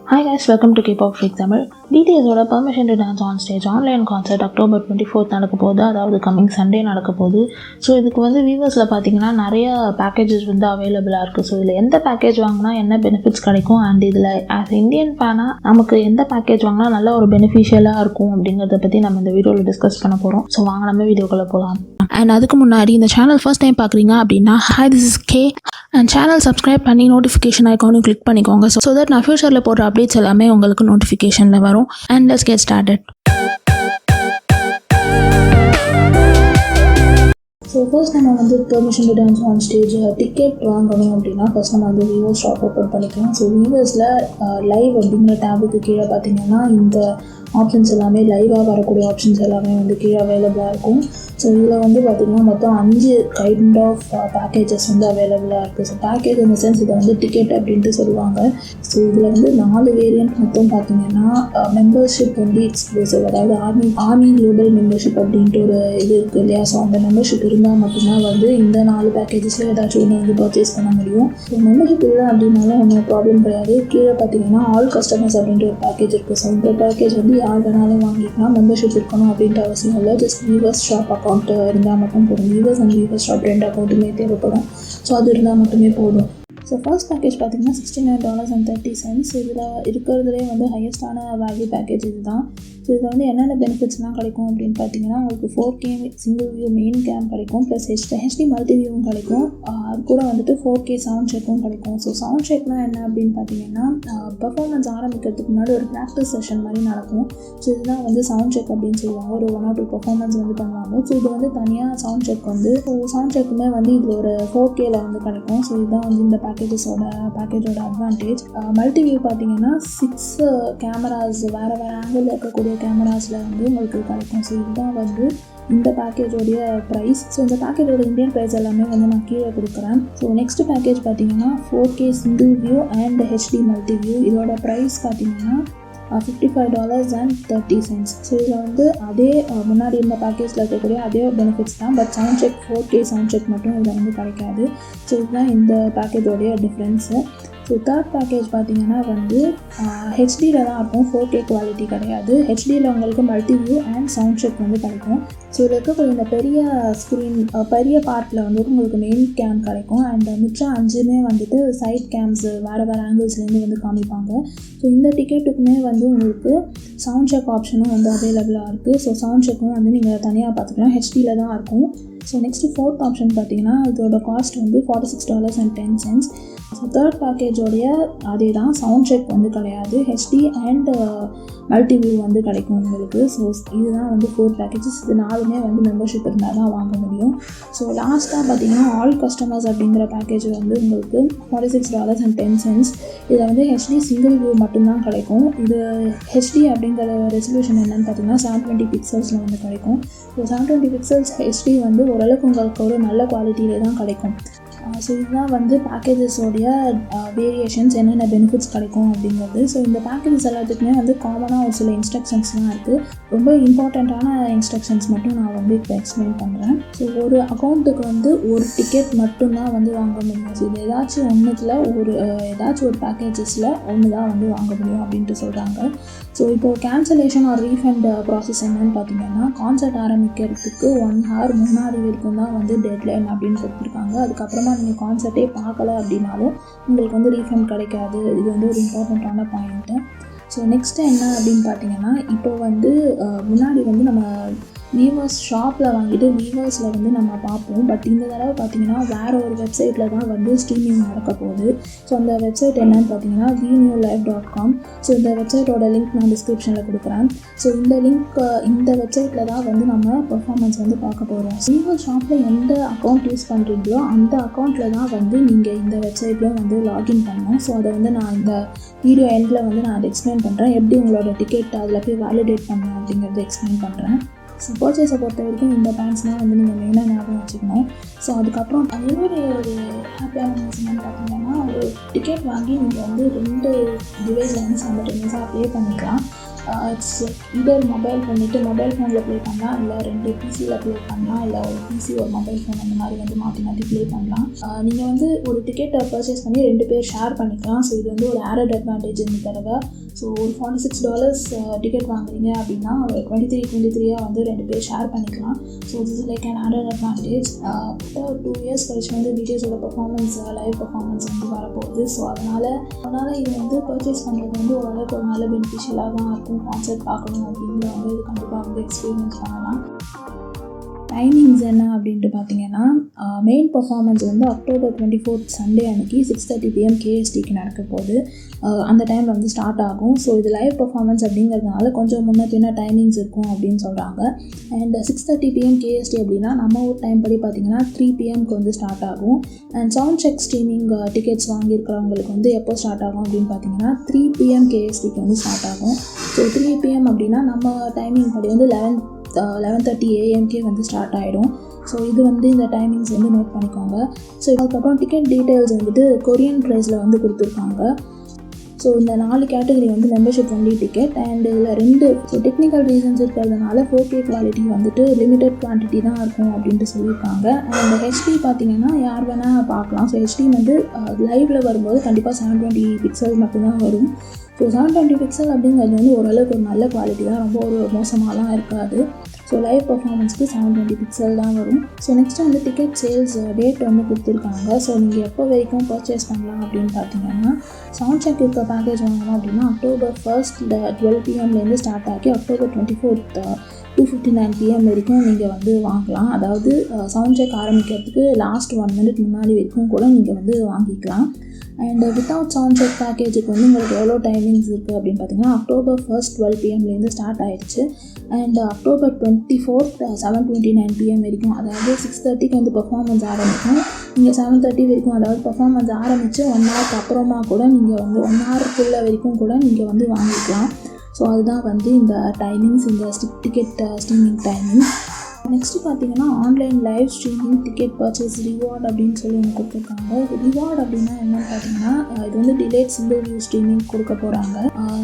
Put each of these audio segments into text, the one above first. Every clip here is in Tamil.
Hi guys, welcome to K-pop Freak Tamil. BTSோட Permission to Dance on Stage online concert October 24th நடக்க போகுது. அதாவது கம்மிங் சண்டே நடக்க போகுது. ஸோ இதுக்கு வந்து வியூவர்ஸில் பார்த்தீங்கன்னா நிறைய பேக்கேஜஸ் வந்து அவைலபிளாக இருக்குது. ஸோ இதில் எந்த பேக்கேஜ் வாங்கினா என்ன பெனிஃபிட்ஸ் கிடைக்கும் அண்ட் இதில் ஆஸ் இந்தியன் ஃபேனாக நமக்கு எந்த பேக்கேஜ் வாங்கினா நல்ல ஒரு பெனிஃபிஷியலாக இருக்கும் அப்படிங்கிறத பற்றி நம்ம இந்த வீடியோவில் டிஸ்கஸ் பண்ண போகிறோம். ஸோ வாங்க நம்ம வீடியோக்குள்ளே போகலாம். அண்ட் அதுக்கு முன்னாடி இந்த சேனல் ஃபர்ஸ்ட் டைம் பார்க்குறீங்க அப்படின்னா hi this is K and channel subscribe பண்ணி நோட்டிஃபிகேஷன் ஐக்கானும் கிளிக் பண்ணிக்கோங்க. ஸோ தட் நான் ஃபியூச்சரில் போடுற அப்டேட்ஸ் எல்லாமே உங்களுக்கு நோட்டிஃபிகேஷனில் வரும். And let's get started. So first நம்ம வந்து permission to dance on stage ticket வாங்கணும் அப்படின்னா ஃபர்ஸ்ட் நம்ம வந்து வியூவர்ஸ் ஷாப் ஓப்பன் பண்ணிக்கலாம். ஸோ வியூவர்ஸில் லைவ் அப்படிங்கிற டேபுக்கு கீழே பார்த்தீங்கன்னா இந்த ஆப்ஷன்ஸ் எல்லாமே லைவாக வரக்கூடிய ஆப்ஷன்ஸ் எல்லாமே வந்து கீழே அவைலபிளாக இருக்கும். ஸோ இதில் வந்து பார்த்திங்கன்னா மொத்தம் 5 கைண்ட் ஆஃப் பேக்கேஜஸ் வந்து அவைலபிளாக இருக்குது. ஸோ பேக்கேஜ் இந்த சென்ஸ் இதை வந்து டிக்கெட் அப்படின்ட்டு சொல்லுவாங்க. ஸோ இதில் வந்து 4 வேரியன்ட் மொத்தம் பார்த்திங்கன்னா மெம்பர்ஷிப் வந்து எக்ஸ்க்ளூசிவ், அதாவது ஆர்மி குளோபல் மெம்பர்ஷிப் அப்படின்ட்டு ஒரு இது இருக்குது இல்லையா. ஸோ அந்த மெம்பர்ஷிப் இருந்தால் மட்டும்தான் வந்து இந்த 4 பேக்கேஜஸில் ஏதாச்சும் ஒன்று வந்து பர்ச்சேஸ் பண்ண முடியும். ஸோ மெம்பர்ஷிப் இல்லை அப்படின்னாலும் ஒன்றும் ப்ராப்ளம் கிடையாது. கீழே பார்த்திங்கன்னா ஆல் கஸ்டமர்ஸ் அப்படின்ட்டு ஒரு பேக்கேஜ் இருக்குது. ஸோ இந்த பேக்கேஜ் வந்து யார் வேணாலும் வாங்கிக்கலாம், மெம்பர்ஷிப் இருக்கணும் அப்படின்ட்டு அவசியம் இல்லை. ஜஸ்ட் வியூவர்ஸ் ஷாப் அக்கௌண்ட் இருந்தால் மட்டும் போதும். வியூவர்ஸ் அண்ட் வியூவர்ஸ் ஷாப் 2 அக்கௌண்ட்டுமே தேவைப்படும். ஸோ அது இருந்தால் மட்டுமே போதும். ஸோ ஃபர்ஸ்ட் பேக்கேஜ் பார்த்திங்கன்னா $69.30. இதில் இருக்கிறதுலே வந்து ஹையஸ்டான வேல்யூ பேக்கேஜ் இது தான். ஸோ இதில் வந்து என்னென்ன பெனிஃபிட்ஸ்லாம் கிடைக்கும் அப்படின்னு பார்த்தீங்கன்னா உங்களுக்கு 4K single view main game கிடைக்கும், ப்ளஸ் ஹெச்டி மல்டி வியூவும் கிடைக்கும். அது கூட வந்துட்டு 4K சவுண்ட் செக்கும் கிடைக்கும். ஸோ சவுண்ட் செக்னால் என்ன அப்படின்னு பார்த்தீங்கன்னா பர்ஃபார்மன்ஸ் ஆரம்பிக்கிறதுக்கு முன்னாடி ஒரு ப்ராக்டிஸ் செஷன் மாதிரி நடக்கும். ஸோ இதுதான் வந்து சவுண்ட் செக் அப்படின்னு சொல்லுவாங்க. ஒரு 1 or 2 பர்ஃபார்மன்ஸ் வந்து பண்ணுவாங்க. ஸோ இது வந்து தனியாக சவுண்ட் செக் வந்து சவுண்ட் செக்குமே வந்து இதில் ஒரு 4Kல வந்து கிடைக்கும். ஸோ இதுதான் வந்து இந்த பேக்கேஜோட அட்வான்டேஜ். மல்டி வியூ பார்த்தீங்கன்னா 6 கேமராஸ் வேறு ஆங்கிளில் இருக்கக்கூடிய கேமராஸில் வந்து உங்களுக்கு கிடைக்கும். ஸோ இதுதான் வந்து இந்த பேக்கேஜோடைய ப்ரைஸ். ஸோ இந்த பேக்கேஜோட இந்தியன் ப்ரைஸ் எல்லாமே வந்து நான் கீழே கொடுக்குறேன். ஸோ நெக்ஸ்ட் பேக்கேஜ் பார்த்தீங்கன்னா 4K single view and HD multi view. இதோட ப்ரைஸ் பார்த்தீங்கன்னா $55.30. ஸோ இதில் வந்து அதே முன்னாடி இருந்த பேக்கேஜில் இருக்கக்கூடிய அதே பெனிஃபிட்ஸ் தான், but sound check 4K sound check மட்டும் இதில் வந்து கிடைக்காது. ஸோ இதுதான் இந்த பேக்கேஜோடைய டிஃப்ரென்ஸு. ஸோ தேர்ட் பேக்கேஜ் பார்த்திங்கன்னா வந்து ஹெச்டியில் தான் இருக்கும், 4K குவாலிட்டி கிடையாது. ஹெச்டியில் உங்களுக்கு multi view and sound check வந்து கிடைக்கும். ஸோ இதில் இருக்கக்கூடிய இந்த பெரிய ஸ்க்ரீன் பெரிய பார்ட்டில் வந்துட்டு உங்களுக்கு மெயின் கேம் கிடைக்கும். அண்ட் மிச்சம் 5மே வந்துட்டு சைட் கேம்ஸ் வேறு ஆங்கிள்ஸ்லேருந்து வந்து காமிப்பாங்க. ஸோ இந்த டிக்கெட்டுக்குமே வந்து உங்களுக்கு சவுண்ட் செக் ஆப்ஷனும் வந்து அவைலபிளாக இருக்குது. ஸோ சவுண்ட் செக்கும் வந்து நீங்கள் தனியாக பார்த்துக்கலாம், ஹெச்டியில் தான் இருக்கும். ஸோ நெக்ஸ்ட்டு ஃபோர்த் ஆப்ஷன் பார்த்தீங்கன்னா இதோட காஸ்ட் வந்து $46.10. ஸோ தேர்ட் பேக்கேஜோடைய அதே தான், சவுண்ட் செக் வந்து கிடையாது, ஹெச்டி அண்ட் மல்டி வியூ வந்து கிடைக்கும் உங்களுக்கு. ஸோ இதுதான் வந்து 4 பேக்கேஜஸ். இது 4மே வந்து மெம்பர்ஷிப் இருந்தால் தான் வாங்க முடியும். ஸோ லாஸ்ட்டாக பார்த்தீங்கன்னா ஆல் கஸ்டமர்ஸ் அப்படிங்கிற பேக்கேஜ் வந்து உங்களுக்கு $46.10. இதில் வந்து ஹெச்டி சிங்கிள் வியூ மட்டும்தான் கிடைக்கும். இது ஹெச்டி அப்படிங்கிற ரெசல்யூஷன் என்னென்னு பார்த்தீங்கன்னா 720 பிக்சல்ஸில் வந்து கிடைக்கும். ஸோ 720 பிக்சல்ஸ் ஹெச்டி வந்து ஓரளவுக்கு உங்களுக்கு ஒரு நல்ல குவாலிட்டியிலே தான் கிடைக்கும். ஸோ இதுதான் வந்து பேக்கேஜஸோடைய வேரியேஷன்ஸ், என்னென்ன பெனிஃபிட்ஸ் கிடைக்கும் அப்படிங்கிறது. ஸோ இந்த பேக்கேஜஸ் எல்லாத்துக்குமே வந்து காமனாக ஒரு சில இன்ஸ்ட்ரக்ஷன்ஸ்லாம் இருக்குது. ரொம்ப இம்பார்ட்டண்ட்டான இன்ஸ்ட்ரக்ஷன்ஸ் மட்டும் நான் வந்து இப்போ எக்ஸ்பிளைன் பண்ணுறேன். ஸோ ஒரு அக்கௌண்ட்டுக்கு வந்து ஒரு டிக்கெட் மட்டும்தான் வந்து வாங்க முடியும். ஸோ இது ஏதாச்சும் ஒரு பேக்கேஜஸில் ஒன்று தான் வந்து வாங்க முடியும் அப்படின்ட்டு சொல்கிறாங்க. ஸோ இப்போது கேன்சலேஷன் ஆர் ரீஃபண்ட் ப்ராசஸ் என்னன்னு பார்த்தீங்கன்னா கான்சர்ட் ஆரம்பிக்கிறதுக்கு 1 hour முன்னாடி வரைக்கும் தான் வந்து டெட்லைன் அப்படின்னு கொடுத்துருக்காங்க. அதுக்கப்புறமா நீங்கள் கான்சர்ட்டே பார்க்கல அப்படின்னாலும் உங்களுக்கு வந்து ரீஃபண்ட் கிடைக்காது. இது வந்து ஒரு இம்பார்ட்டண்ட்டான பாயிண்ட்டு. ஸோ நெக்ஸ்ட்டு என்ன அப்படின்னு பார்த்தீங்கன்னா இப்போ வந்து முன்னாடி வந்து நம்ம வியூவர்ஸ் ஷாப்பில் வாங்கிட்டு வியூவர்ஸில் வந்து நம்ம பார்ப்போம். பட் இந்த தடவை பார்த்திங்கன்னா வேறு ஒரு வெப்சைட்டில் தான் வந்து ஸ்ட்ரீமிங் நடக்க போகுது. ஸோ அந்த வெப்சைட் என்னன்னு பார்த்தீங்கன்னா vnewlive.com. ஸோ இந்த வெப்சைட்டோட லிங்க் நான் டிஸ்கிரிப்ஷனில் கொடுக்குறேன். ஸோ இந்த வெப்சைட்டில் தான் வந்து நம்ம பெர்ஃபார்மன்ஸ் வந்து பார்க்க போகிறோம். வியூவர் ஷாப்பில் எந்த அக்கௌண்ட் யூஸ் பண்ணுறீங்களோ அந்த அக்கௌண்ட்டில் தான் வந்து நீங்கள் இந்த வெப்சைட்லையும் வந்து லாகின் பண்ணணும். ஸோ அதை வந்து நான் இந்த வீடியோ எண்டில் வந்து நான் அதை எக்ஸ்பிளைன் பண்ணுறேன், எப்படி உங்களோட டிக்கெட் அதில் போய் வேலிடேட் பண்ணணும் அப்படிங்கிறத எக்ஸ்பிளைன் பண்ணுறேன். ஸோ பர்ச்சேஸை பொறுத்த வரைக்கும் இந்த பேண்ட்ஸ்னால் வந்து நீங்கள் மெயினாக ஞாபகம் வச்சுக்கணும். ஸோ அதுக்கப்புறம் இன்னொரு ஒரு ஹாப்பியான நியூஸ் என்னென்னு பார்த்தீங்கன்னா ஒரு டிக்கெட் வாங்கி நீங்கள் வந்து 2 டிவைஸில் வந்து சைமல்டேனியஸாக ப்ளே பண்ணிக்கலாம். இட்ஸ் இதர் மொபைல் ஃபோனில் ப்ளே பண்ணலாம், இல்லை 2 பிசியில் ப்ளே பண்ணலாம், இல்லை ஒரு பிசி ஒரு மொபைல் ஃபோன் அந்த மாதிரி வந்து மாற்றி மாற்றி ப்ளே பண்ணலாம். நீங்கள் வந்து ஒரு டிக்கெட்டை பர்ச்சேஸ் பண்ணி 2 பேர் ஷேர் பண்ணிக்கலாம். ஸோ இது வந்து ஒரு ஆடட் அட்வான்டேஜ் இந்த தடவை. ஸோ ஒரு $46 டிக்கெட் வாங்குறீங்க அப்படின்னா ஒரு 23 வந்து 2 பேர் ஷேர் பண்ணிக்கலாம். So this is like an added advantage. 2 years கழிச்சு வந்து பிடிஎஸோட பர்ஃபார்மன்ஸ் லைவ் பர்ஃபார்மன்ஸ் வந்து வரப்போகுது. ஸோ அதனால் இது வந்து பர்ச்சேஸ் பண்ணுறது வந்து ஓரளவுக்கு ஒரு நல்ல பெனிஃபிஷியலாக தான் இருக்கும். கான்சர்ட் பார்க்கணும் அப்படிங்கிற வந்து இது கண்டிப்பாக வந்து எக்ஸ்பீரியன்ஸ் பண்ணலாம். டைமிங்ஸ் என்ன அப்படின்ட்டு பார்த்தீங்கன்னா மெயின் பர்ஃபார்மன்ஸ் வந்து October 24 சண்டே அன்றைக்கி 6:30 PM KSTக்கு நடக்க போகுது. அந்த டைமில் வந்து ஸ்டார்ட் ஆகும். ஸோ இது லைவ் பர்ஃபார்மன்ஸ் அப்படிங்கிறதுனால கொஞ்சம் முன்ன பின்ன டைமிங்ஸ் இருக்கும் அப்படின்னு சொல்கிறாங்க. அண்ட் 6:30 PM KST அப்படின்னா நம்ம ஊர் டைம் படி பார்த்திங்கன்னா 3 PMக்கு வந்து ஸ்டார்ட் ஆகும். And sound check streaming tickets வாங்கியிருக்கிறவங்களுக்கு வந்து எப்போ ஸ்டார்ட் ஆகும் அப்படின்னு பார்த்தீங்கன்னா 3 PM KSTக்கு வந்து ஸ்டார்ட் ஆகும். ஸோ 3 PM அப்படின்னா நம்ம டைமிங் படி வந்து 11:30 AMக்கே வந்து ஸ்டார்ட் ஆகிடும். ஸோ இது வந்து இந்த டைமிங்ஸ் வந்து நோட் பண்ணிக்கோங்க. ஸோ அதுக்கப்புறம் டிக்கெட் டீட்டெயில்ஸ் வந்துட்டு கொரியன் ப்ரைஸில் வந்து கொடுத்துருக்காங்க. ஸோ இந்த 4 கேட்டகரி வந்து மெம்பர்ஷிப் ஒன்லி டிக்கெட். அண்ட் இதில் 2 டெக்னிக்கல் ரீசன்ஸ் இருக்கிறதுனால 4K குவாலிட்டி வந்துட்டு லிமிட்டட் குவான்டிட்டி தான் இருக்கும் அப்படின்ட்டு சொல்லியிருக்காங்க. அண்ட் ஹெச்டி பார்த்தீங்கன்னா யார் வேணால் பார்க்கலாம். ஸோ ஹெச்டி வந்து லைவில் வரும்போது கண்டிப்பாக 720 பிக்சல் மட்டும்தான் வரும். ஸோ 720 பிக்சல் அப்படிங்கிறது வந்து ஓரளவுக்கு ஒரு நல்ல குவாலிட்டி தான், ரொம்ப ஒரு மோசமாகலாம் இருக்காது. ஸோ லைவ் பர்ஃபார்மன்ஸ்க்கு 720 பிக்சல் தான் வரும். ஸோ நெக்ஸ்ட்டு வந்து டிக்கெட் சேல்ஸ் டேட் வந்து கொடுத்துருக்காங்க. ஸோ நீங்கள் எப்போ வரைக்கும் பர்ச்சேஸ் பண்ணலாம் அப்படின்னு பார்த்தீங்கன்னா சவுண்ட் செக் இருக்க பேக்கேஜ் வாங்கணும் அப்படின்னா October 1 12 PMலேருந்து ஸ்டார்ட் ஆகி October 24 2:59 PM வரைக்கும் நீங்கள் வந்து வாங்கலாம். அதாவது சவுண்ட் செக் ஆரம்பிக்கிறதுக்கு லாஸ்ட் 1 minute முன்னாடி வரைக்கும் கூட நீங்கள் வந்து வாங்கிக்கலாம். அண்ட் வித்தவுட் சவுண்ட் செக் பேக்கேஜுக்கு வந்து உங்களுக்கு எவ்வளோ டைமிங்ஸ் இருக்குது அப்படின்னு பார்த்தீங்கன்னா October 1 12 PMலேருந்து ஸ்டார்ட் ஆகிடுச்சு. அண்ட் October 24 7:29 PM வரைக்கும், அதாவது 6:30க்கு வந்து பர்ஃபார்மன்ஸ் ஆரம்பிக்கும். நீங்கள் 7:30 வரைக்கும், அதாவது பர்ஃபார்மன்ஸ் ஆரம்பித்து 1 ஹவருக்கு அப்புறமா கூட நீங்கள் வந்து 1 ஹவருக்குள்ளே வரைக்கும் கூட நீங்கள் வந்து வாங்கிக்கலாம். ஸோ அதுதான் வந்து இந்த டைமிங்ஸ், இந்த டிக்கெட் ஸ்ட்ரீமிங் டைமிங்ஸ். நெக்ஸ்ட்டு பார்த்தீங்கன்னா online live streaming ticket purchase reward அப்படின்னு சொல்லி ஒன்று கொடுத்துருக்காங்க. ரிவார்ட் அப்படின்னா என்னென்னு பார்த்தீங்கன்னா இது வந்து டிலேட் சிங்கிள் வியூ ஸ்ட்ரீமிங் கொடுக்க போகிறாங்க.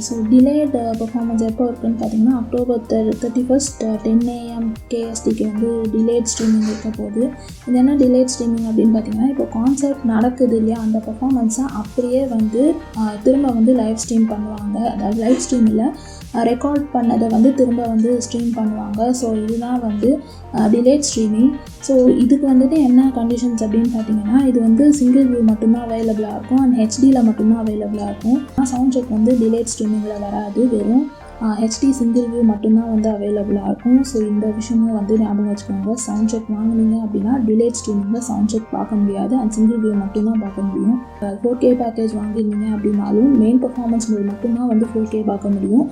ஸோ டிலேட் பர்ஃபார்மன்ஸ் எப்போ இருக்குன்னு பார்த்தீங்கன்னா October 31 10 AM KSTக்கு வந்து டிலேட் ஸ்ட்ரீமிங் இருக்க போகுது. இது என்ன டிலேட் ஸ்ட்ரீமிங் அப்படின்னு பார்த்தீங்கன்னா இப்போ கான்சர்ட் நடக்குது இல்லையா, அந்த பர்ஃபார்மன்ஸை அப்படியே வந்து திரும்ப வந்து லைவ் ஸ்ட்ரீம் பண்ணுவாங்க. அதாவது லைவ் ஸ்ட்ரீமில் ரெக்கார்ட் பண்ணதை வந்து திரும்ப வந்து ஸ்ட்ரீம் பண்ணுவாங்க. ஸோ இதுதான் வந்து டிலேட் ஸ்ட்ரீமிங். ஸோ இதுக்கு வந்துட்டு என்ன கண்டிஷன்ஸ் அப்படின்னு பார்த்தீங்கன்னா இது வந்து சிங்கிள் வியூ மட்டும்தான் அவைலபிளாக இருக்கும் அண்ட் ஹெச்டியில் மட்டும்தான் அவைலபிளாக இருக்கும். சவுண்ட் செக் வந்து டிலேட் ஸ்ட்ரீமிங்கில் வராது, வெறும் ஹெச்டி சிங்கிள் வியூ மட்டும்தான் வந்து அவைலபிளாக இருக்கும். ஸோ இந்த விஷயமும் வந்து ஞாபகம் வச்சுக்கோங்க. சவுண்ட் செக் வாங்கினீங்க அப்படின்னா டிலேட் ஸ்ட்ரீமிங்கில் சவுண்ட் செக் பார்க்க முடியாது அண்ட் சிங்கிள் வியூ மட்டும்தான் பார்க்க முடியும். 4K பேக்கேஜ் வாங்கியிருந்தீங்க அப்படின்னாலும் மெயின் பர்ஃபார்மன்ஸ் மோட் மட்டும்தான் வந்து 4K பார்க்க முடியும்.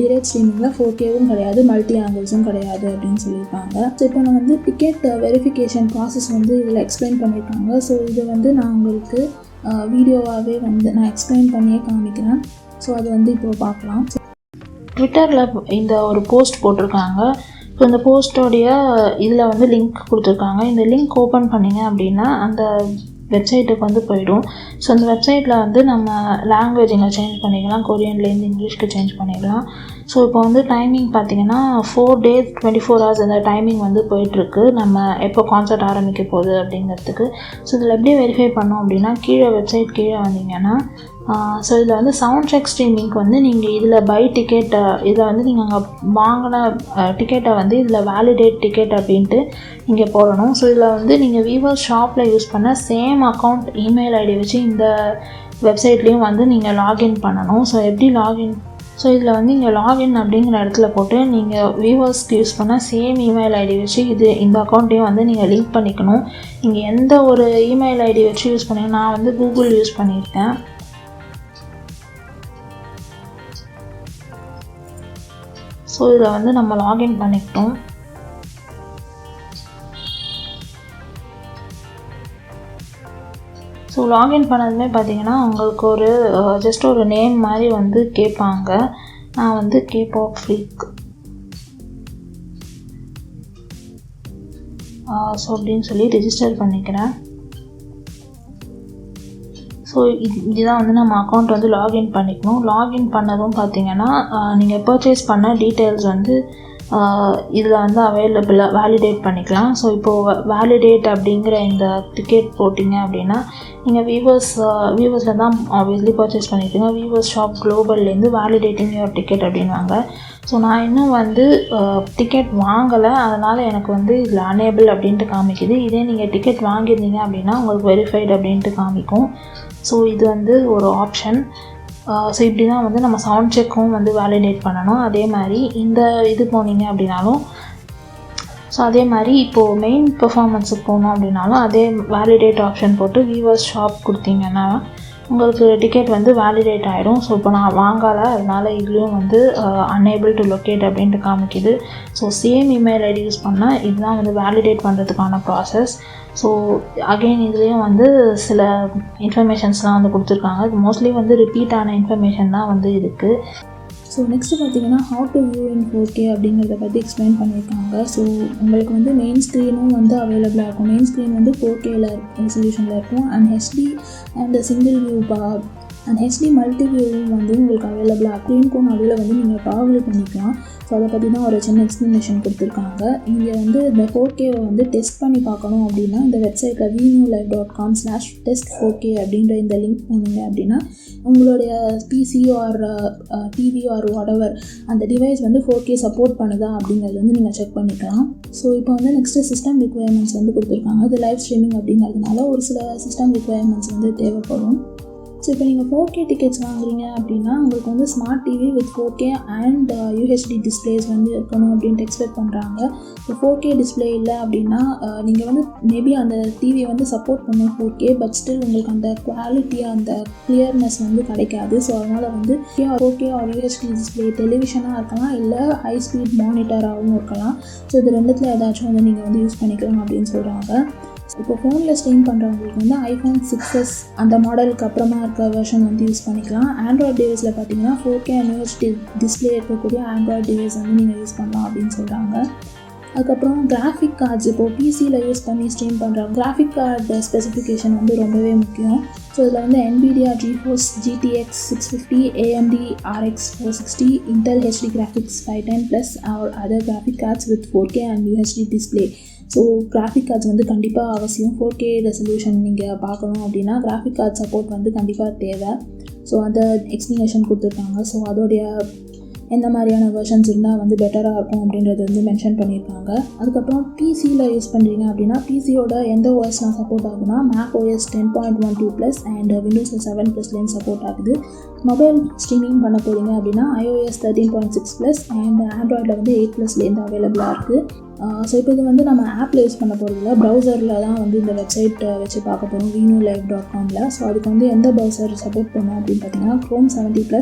டிலேட் ஸ்ட்ரீமிங்கில் 4Kவும் கிடையாது, மல்டி ஆங்கிள்ஸும் கிடையாது அப்படின்னு சொல்லியிருக்காங்க. ஸோ இப்போ நான் வந்து டிக்கெட் வெரிஃபிகேஷன் ப்ராசஸ் வந்து இதில் எக்ஸ்பிளைன் பண்ணியிருக்காங்க. ஸோ இது வந்து நான் உங்களுக்கு வீடியோவாகவே வந்து நான் எக்ஸ்பிளைன் பண்ணியே காமிக்கிறேன். ஸோ அது வந்து இப்போ பார்க்கலாம். ட்விட்டரில் இந்த ஒரு போஸ்ட் போட்டிருக்காங்க. ஸோ இந்த போஸ்ட்டோடைய இதில் வந்து லிங்க் கொடுத்துருக்காங்க. இந்த லிங்க் ஓப்பன் பண்ணிங்க அப்படின்னா அந்த வெப்சைட்டுக்கு வந்து போயிடும். ஸோ அந்த வெப்சைட்டில் வந்து நம்ம லாங்குவேஜ் இங்கே சேஞ்ச் பண்ணிக்கலாம், கொரியன்லேருந்து இங்கிலீஷ்க்கு சேஞ்ச் பண்ணிக்கலாம். ஸோ இப்போ வந்து டைமிங் பார்த்திங்கன்னா 4 days 24 hours அந்த டைமிங் வந்து போயிட்டுருக்கு, நம்ம எப்போ கான்சர்ட் ஆரம்பிக்க போகுது அப்படிங்கிறதுக்கு. ஸோ இதில் எப்படி வெரிஃபை பண்ணோம் அப்படின்னா வெப்சைட் கீழே வந்தீங்கன்னா ஸோ இதில் வந்து சவுண்ட் செக் ஸ்ட்ரீமிங்க்கு வந்து நீங்கள் இதில் பை டிக்கெட்டை இதில் வந்து நீங்கள் அங்கே வாங்கின டிக்கெட்டை வந்து இதில் வேலிடேட் டிக்கெட் அப்படின்ட்டு இங்கே போடணும். ஸோ இதில் வந்து நீங்கள் வீவர்ஸ் ஷாப்பில் யூஸ் பண்ண சேம் அக்கௌண்ட் இமெயில் ஐடி வச்சு இந்த வெப்சைட்லேயும் வந்து நீங்கள் லாகின் பண்ணணும். ஸோ எப்படி லாகின், ஸோ இதில் வந்து இங்கே லாகின் அப்படிங்கிற இடத்துல போட்டு நீங்கள் வியூவர்ஸ்க்கு யூஸ் பண்ண சேம் இமெயில் ஐடி வச்சு இந்த அக்கௌண்ட்டையும் வந்து நீங்கள் லிங்க் பண்ணிக்கணும். நீங்கள் எந்த ஒரு இமெயில் ஐடி வச்சு யூஸ் பண்ணீங்க, நான் வந்து கூகுள் யூஸ் பண்ணியிருக்கேன். ஸோ இதில் வந்து நம்ம லாகின் பண்ணிக்கிட்டோம். ஸோ லாகின் பண்ணதுமே பார்த்தீங்கன்னா உங்களுக்கு ஒரு ஜஸ்ட் ஒரு நேம் மாதிரி வந்து கேட்பாங்க. நான் வந்து K-pop freak ஸோ அப்படின்னு சொல்லி ரிஜிஸ்டர் பண்ணிக்கிறேன். ஸோ இதுதான் வந்து நம்ம அக்கௌண்ட் வந்து லாகின் பண்ணிக்கணும். லாகின் பண்ணதும் பார்த்திங்கன்னா நீங்கள் பர்ச்சேஸ் பண்ண டீட்டெயில்ஸ் வந்து இதில் வந்து அவைலபிளாக வேலிடேட் பண்ணிக்கலாம். ஸோ இப்போது வேலிடேட் அப்படிங்கிற இந்த டிக்கெட் போட்டிங்க அப்படின்னா நீங்கள் வீவர்ஸில் தான் ஆப்வியஸ்லி பர்ச்சேஸ் பண்ணியிருக்கீங்க. வீவர்ஸ் ஷாப் குளோபல்லேருந்து வேலிடேட்டிங் யுவர் டிக்கெட் அப்படின்வாங்க. ஸோ நான் இன்னும் வந்து டிக்கெட் வாங்கலை, அதனால் எனக்கு வந்து இதில் அனேபிள் அப்படின்ட்டு காமிக்குது. இதே நீங்கள் டிக்கெட் வாங்கியிருந்தீங்க அப்படின்னா உங்களுக்கு வெரிஃபைடு அப்படின்ட்டு காமிக்கும். ஸோ இது வந்து ஒரு ஆப்ஷன். ஸோ இப்படி தான் வந்து நம்ம சவுண்ட் செக்கும் வந்து வேலிடேட் பண்ணணும். அதே மாதிரி இந்த இது போனீங்க அப்படின்னாலும் ஸோ அதே மாதிரி இப்போது மெயின் பெர்ஃபார்மன்ஸுக்கு போனோம் அப்படின்னாலும் அதே வேலிடேட் ஆப்ஷன் போட்டு வீவர்ஸ் ஷாப் கொடுத்தீங்கன்னா உங்களுக்கு டிக்கெட் வந்து வேலிடேட் ஆகிடும். ஸோ இப்போ நான் வாங்கலை, அதனால் இதுலேயும் வந்து அன்ஏபிள் டு லொக்கேட் அப்படின்ட்டு காமிக்குது. So same email ID use பண்ணால் இதுதான் வந்து வேலிடேட் பண்ணுறதுக்கான ப்ராசஸ். ஸோ அகெயின் இதுலேயும் வந்து சில இன்ஃபர்மேஷன்ஸ்லாம் வந்து கொடுத்துருக்காங்க. இது மோஸ்ட்லி வந்து ரிப்பீட்டான இன்ஃபர்மேஷன் தான் வந்து இருக்குது. ஸோ நெக்ஸ்ட்டு பார்த்தீங்கன்னா how to view in 4K அப்படிங்கிறத பற்றி எக்ஸ்பிளைன் பண்ணியிருக்காங்க. ஸோ உங்களுக்கு வந்து மெயின் ஸ்க்ரீனும் வந்து அவைலபிளாக இருக்கும். மெயின் ஸ்க்ரீன் வந்து 4Kல ரெசல்யூஷனில் இருக்கும். And HD and single view and HD multi வியூவும் வந்து உங்களுக்கு அவைலபிளாக ஸ்க்ரீனுக்கும் நடுவில் வந்து நீங்கள் டாகிள் பண்ணிக்கலாம். ஸோ அதை பற்றி தான் ஒரு சின்ன எக்ஸ்ப்ளனேஷன் கொடுத்துருக்காங்க. நீங்கள் வந்து இந்த 4Kவை வந்து டெஸ்ட் பண்ணி பார்க்கணும் அப்படின்னா இந்த வெப்சைட்டில் vnewlive.com/test4K அப்படின்ற இந்த லிங்க் போனீங்க அப்படின்னா உங்களுடைய PC or TV or whatever அந்த டிவைஸ் வந்து 4K சப்போர்ட் பண்ணுதா அப்படிங்கிறது வந்து நீங்கள் செக் பண்ணிக்கலாம். ஸோ இப்போ வந்து நெக்ஸ்ட்டு சிஸ்டம் ரிக்வயர்மெண்ட்ஸ் வந்து கொடுத்துருக்காங்க. இது லைவ் ஸ்ட்ரீமிங் அப்படிங்கிறதுனால ஒரு சில சிஸ்டம் ரிக்வயர்மெண்ட்ஸ் வந்து தேவைப்படும். ஸோ இப்போ நீங்கள் 4K டிக்கெட்ஸ் வாங்குறீங்க அப்படின்னா உங்களுக்கு வந்து smart TV with 4K and UHD displays வந்து இருக்கணும் அப்படின்ட்டு எக்ஸ்பெக்ட் பண்ணுறாங்க. ஸோ 4K டிஸ்பிளே இல்லை அப்படின்னா நீங்கள் வந்து மேபி அந்த டிவி வந்து சப்போர்ட் பண்ணும் 4K, பட் ஸ்டில் உங்களுக்கு அந்த குவாலிட்டி அந்த கிளியர்னஸ் வந்து கிடைக்காது. ஸோ அதனால் வந்து 4K ஆர் UHD டிஸ்பிளே டெலிவிஷனாக இருக்கலாம், இல்லை ஹை ஸ்பீட் மானிட்டராகவும் இருக்கலாம். ஸோ இது ரெண்டுத்தில் ஏதாச்சும் வந்து நீங்கள் வந்து யூஸ் பண்ணிக்கலாம் அப்படின்னு சொல்கிறாங்க. இப்போ ஃபோனில் ஸ்ட்ரீம் பண்ணுறவங்களுக்கு வந்து iPhone 6s அந்த மாடலுக்கு அப்புறமா இருக்க வெர்ஷன் வந்து யூஸ் பண்ணிக்கலாம். ஆண்ட்ராய்ட் டிவைஸில் பார்த்தீங்கன்னா 4K அண்ட் UHD டிஸ்பிளே இருக்கக்கூடிய ஆண்ட்ராய்ட் டிவைஸ் வந்து நீங்கள் யூஸ் பண்ணலாம் அப்படின்னு சொல்கிறாங்க. அதுக்கப்புறம் கிராஃபிக் கார்ட்ஸ் இப்போது பிசியில் யூஸ் பண்ணி ஸ்ட்ரீம் பண்ணுறாங்க. கிராஃபிக் கார்டு ஸ்பெசிஃபிகேஷன் வந்து ரொம்பவே முக்கியம். ஸோ இதில் வந்து NVIDIA GeForce GTX 650, AMD RX 460, Intel HD Graphics 510 plus or other graphic cards with 4K and UHD display. So graphic cards வந்து கண்டிப்பாக அவசியம். 4K ரெசல்யூஷன் நீங்கள் பார்க்கணும் அப்படின்னா கிராஃபிக் கார்ட் சப்போர்ட் வந்து கண்டிப்பாக தேவை. ஸோ அந்த எக்ஸ்ப்ளனேஷன் கொடுத்துருக்காங்க. ஸோ அதோடைய எந்த மாதிரியான வெர்ஷன்ஸ் இருந்தால் வந்து பெட்டராக இருக்கும் அப்படின்றது வந்து மென்ஷன் பண்ணியிருக்காங்க. அதுக்கப்புறம் பிசியில் யூஸ் பண்ணுறீங்க அப்படின்னா பிசியோட எந்த ஓஎஸ்லாம் சப்போர்ட் ஆகுனா macOS 10.12+ அண்ட் Windows 7+லேருந்து சப்போர்ட் ஆகுது. மொபைல் ஸ்ட்ரீமிங் பண்ண போகிறீங்க அப்படின்னா iOS 13.6+ அண்ட் ஆண்ட்ராய்டில் வந்து 8+லேருந்து அவைலபிளாக இருக்குது. ஸோ இப்போ இது வந்து நம்ம ஆப்பில் யூஸ் பண்ண போகிறதில்ல, ப்ரௌசரில் தான் வந்து இந்த வெப்சைட் வச்சு பார்க்க போகிறோம் vnewlive.comல. ஸோ அதுக்கு வந்து எந்த ப்ரௌசர் சப்போர்ட் பண்ணோம் அப்படின்னு பார்த்தீங்கன்னா Chrome 70+,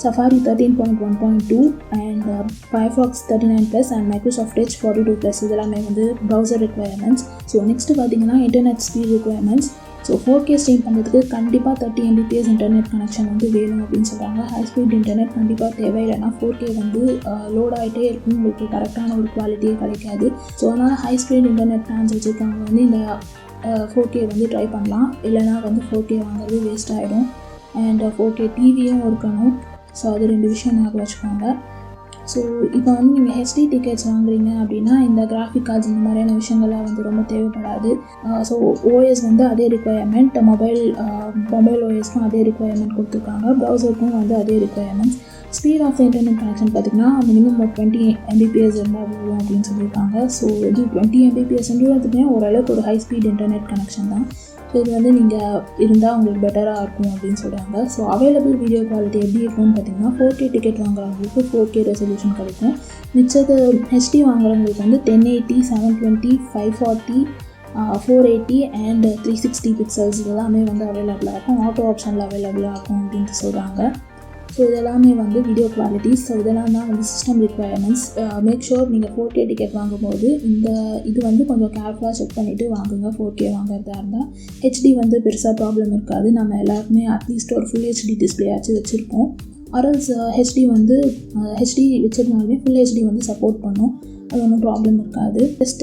Safari 13.1.2 and Firefox 39+ and Microsoft Edge 42+. இதெல்லாமே வந்து ப்ரௌசர் ரிக்வயர்மெண்ட்ஸ். ஸோ நெக்ஸ்ட்டு பார்த்தீங்கன்னா internet speed requirements. So 4K stream பண்ணுறதுக்கு கண்டிப்பாக 30 Mbps இன்டர்நெட் கனெக்ஷன் வந்து வேணும் அப்படின்னு சொல்கிறாங்க. ஹை ஸ்பீட் இன்டர்நெட் கண்டிப்பாக தேவை, இல்லைனா 4K வந்து லோட் ஆகிட்டே இருக்கும், உங்களுக்கு கரெக்டான ஒரு குவாலிட்டியே கிடைக்காது. ஸோ அதனால் ஹை ஸ்பீட் இன்டர்நெட் பிளான்ஸ் வச்சுருக்கவங்க வந்து இந்த 4K வந்து ட்ரை பண்ணலாம். இல்லைனா வந்து 4K வாங்குறது வேஸ்ட் ஆகிடும். அண்ட் 4K டிவியும் இருக்கணும். ஸோ அது 2 விஷயம் ஞாபகம் வச்சுக்கோங்க. ஸோ இப்போ வந்து நீங்கள் ஹெச்டி டிக்கெட்ஸ் வாங்குறீங்க அப்படின்னா இந்த கிராஃபிக் கார்ட்ஸ் இந்த மாதிரியான விஷயங்கள்லாம் வந்து ரொம்ப தேவைப்படாது. ஸோ ஓஎஸ் வந்து அதே ரிக்வயர்மெண்ட், மொபைல் ஓஎஸ்க்கும் அதே ரிக்வயர்மெண்ட் கொடுத்துருக்காங்க, ப்ரௌசருக்கும் வந்து அதே requirements. Speed of internet connection பார்த்திங்கன்னா மினிமம் ஒரு 20 Mbps இருந்தால் போதும் அப்படின்னு சொல்லியிருக்காங்க. ஸோ இது 20 Mbpsன்றதுமே ஓரளவுக்கு ஒரு ஹை ஸ்பீட் இன்டர்நெட் கனெக்ஷன் தான். ஸோ இது வந்து நீங்கள் இருந்தால் உங்களுக்கு பெட்டராக இருக்கும் அப்படின்னு சொல்கிறாங்க. ஸோ அவைலபிள் வீடியோ குவாலிட்டி எப்படி இருக்கும்னு பார்த்தீங்கன்னா 4K டிக்கெட் வாங்குறவங்களுக்கு 4K ரெசல்யூஷன் கிடைக்கும். மிச்சது ஹெச்டி வாங்குறவங்களுக்கு வந்து 1080, 720, 540, 480 அண்ட் 360 பிக்சல்ஸ் இதெல்லாமே வந்து அவைலபிளாக இருக்கும். ஆட்டோ ஆப்ஷனில் அவைலபிளாக இருக்கும் அப்படின்ட்டு சொல்கிறாங்க. ஸோ இதெல்லாமே வந்து வீடியோ குவாலிட்டிஸ். ஸோ இதெல்லாம் தான் வந்து சிஸ்டம் ரிக்வயர்மெண்ட்ஸ். மேக் ஷோர் நீங்கள் 4K டிக்கெட் வாங்கும்போது இது வந்து கொஞ்சம் கேர்ஃபுல்லாக செக் பண்ணிவிட்டு வாங்குங்க 4K வாங்குறதா இருந்தால். ஹெச்டி வந்து பெருசாக ப்ராப்ளம் இருக்காது. நம்ம எல்லாருக்குமே அட்லீஸ்ட் ஒரு ஃபுல் ஹெச்டி டிஸ்பிளே ஆச்சு வச்சுருப்போம். ஆர்எல்ஸ் ஹெச்டி வச்சுருந்தாலுமே ஃபுல் ஹெச்டி வந்து சப்போர்ட் பண்ணும். அது ஒன்றும் ப்ராப்ளம் இருக்காது.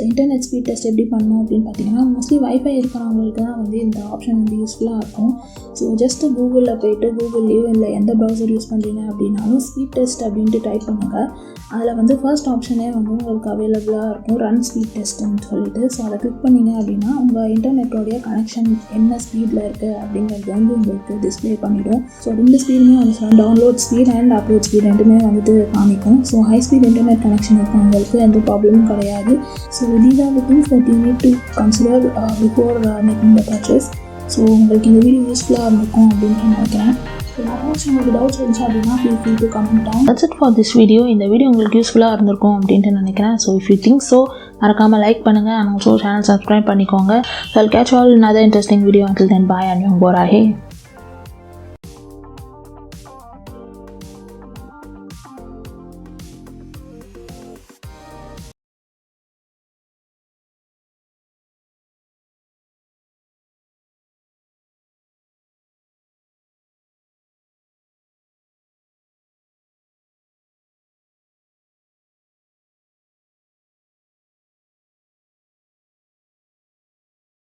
இன்டர்நெட் ஸ்பீட் டெஸ்ட் எப்படி பண்ணணும் அப்படின்னு பார்த்தீங்கன்னா, மோஸ்ட்லி வைஃபை இருக்கிறவங்களுக்கு தான் வந்து இந்த ஆப்ஷன் வந்து யூஸ்ஃபுல்லாக இருக்கும். ஸோ ஜஸ்ட்டு கூகுளில் போய்ட்டு கூகுள்லேயோ இல்லை எந்த ப்ரௌசர் யூஸ் பண்ணுறீங்க அப்படின்னாலும் ஸ்பீட் டெஸ்ட் அப்படின்ட்டு டைப் பண்ணுங்கள். அதில் வந்து ஃபர்ஸ்ட் ஆப்ஷனே வந்து உங்களுக்கு அவைலபிளாக இருக்கும், ரன் ஸ்பீட் டெஸ்ட்டுன்னு சொல்லிட்டு. ஸோ அதை கிளிக் பண்ணிங்க அப்படின்னா உங்கள் இன்டர்நெட்டோடைய கனெக்ஷன் என்ன ஸ்பீடில் இருக்குது அப்படிங்கிறது வந்து உங்களுக்கு டிஸ்பிளே பண்ணிவிடும். ஸோ 2 ஸ்பீடுமே வந்து download speed and upload speed ரெண்டுமே வந்துட்டு காமிக்கும். So high speed internet connection இருக்கவங்களுக்கு எந்த ப்ராப்ளமும் கிடையாது. So these are the things that you need to consider before making the purchase. So உங்களுக்கு இந்த வீடியோ யூஸ்ஃபுல்லாக இருந்திருக்கும் அப்படின்னு நினைக்கிறேன். ஸோ உங்களுக்கு டவுட்ஸ் இருந்துச்சு அப்படின்னா feel free to comment down. That's it for this video. இந்த வீடியோ உங்களுக்கு யூஸ்ஃபுல்லாக இருந்திருக்கும் அப்படின்ட்டு நினைக்கிறேன். So if you think so, மறக்காமல் லைக் பண்ணுங்கள் and also சேனல் சப்ஸ்கிரைப் பண்ணிக்கோங்க. So I'll catch you all in another interesting video. Until then, bye and young Borahe.